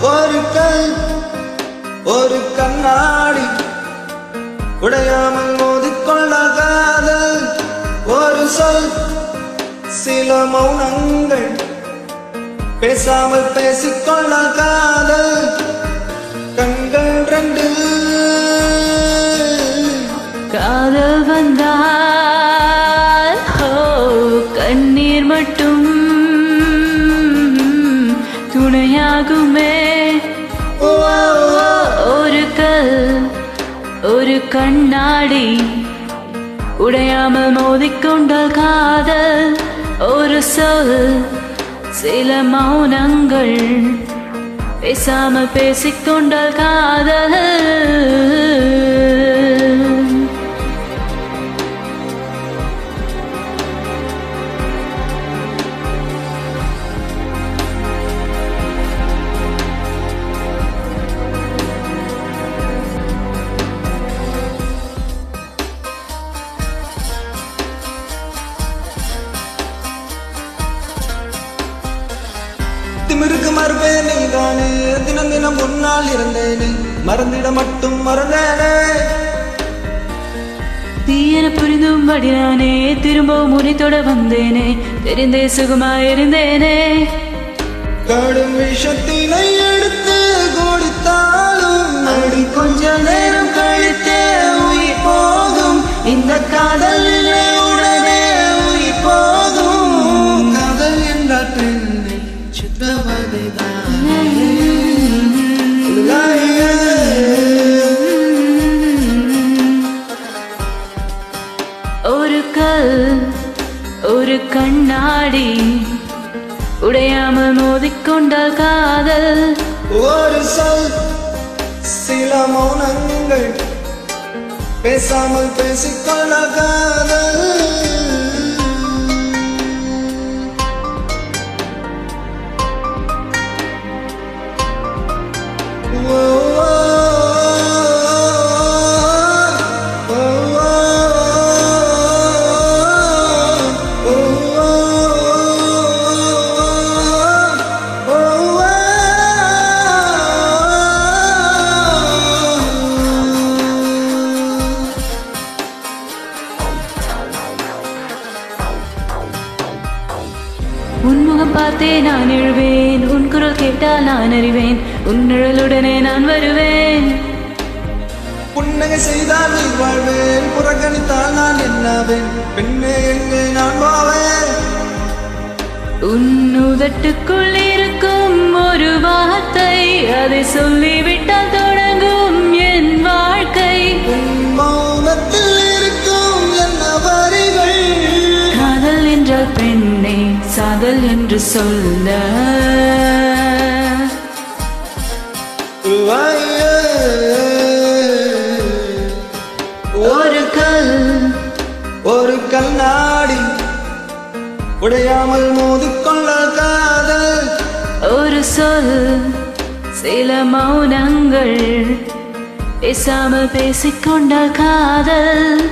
ஒரு கல் ஒரு கண்ணாடி உடையாமல் மோதிக்கொள்ள காதல் ஒரு சொல் சில மௌனங்கள் பேசாமல் பேசிக்கொள்ள காதல் கண்கள் ரெண்டு காதல் வந்தால் கண்ணீர் மட்டும் துணையாகுமே ஒரு கல் ஒரு கண்ணாடி உடையாமல் மோதிக்கொண்டால் காதல் ஒரு சொல் சில மௌனங்கள் பேசாமல் பேசிக்கொண்டால் காதல் திமிருக்கு மறுப்பே நீதானே தினம் தினம் முன்னால் இருந்தேனே மறந்திட மட்டும் மறந்தேனே தீயன புரிந்தும்படி நானே திரும்பவும் முனைத்தோட வந்தேனே தெரிந்தே சுகமாயிருந்தேனே கடும் விஷத்தினை எடுத்து கொடுத்தாலும் அடி கொஞ்ச நேரம் கழித்தே உயிர் போகும் இந்த காதல் உடனே உயிர் போகும் காதல் என்றால் பெண்ணை சுத்தவதைதான் ஒரு கல் ஒரு கண்ணாடி உடையாமல் மோதிக்கொண்டால் காதல் ஒரு சொல் சில மௌனங்கள் பேசாமல் பேசிக்கொள்ள காதல் உன்முகம் பார்த்தே நான் எழுவேன் உன் குரல் கேட்டால் நான் அறிவேன் உன் நிழலுடனே நான் வருவேன் புன்னகை செய்தால் நீ வாழ்வேன் புறக்கணித்தால் நான் என்னாவேன் பெண்ணே எங்கே நான் போவேன் உன் உதட்டுக்குள் இருக்கும் ஒரு வார்த்தை அதை சொல்லிவிட்டால் தொடங்கும் என் வாழ்க்கை மௌனத்தில் இருக்கும் என்ன வரிகள் காதல் என்றால் பெண்ணே சாதல் என்று சொல்ல ஒரு கல் ஒரு கண்ணாடி உடையாமல் மோதிக்கொள்ள காதல் ஒரு சொல் சில மௌனங்கள் பேசாமல் பேசிக்கொண்டால் காதல்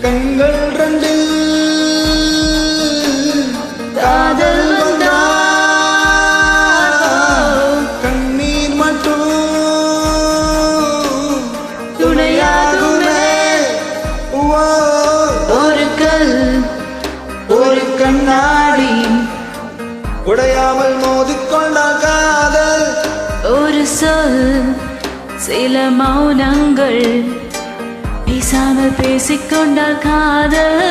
கண்கள் ரெண்டு காதல் வந்தால் கண்ணீர் மட்டும் துணையாகுமே ஒரு கல் ஒரு கண்ணாடி உடையாமல் மோதிக்கொண்ட காதல் ஒரு சொல் சில மௌனங்கள் பேசாமல் பேசிக்கொண்டால் காதல்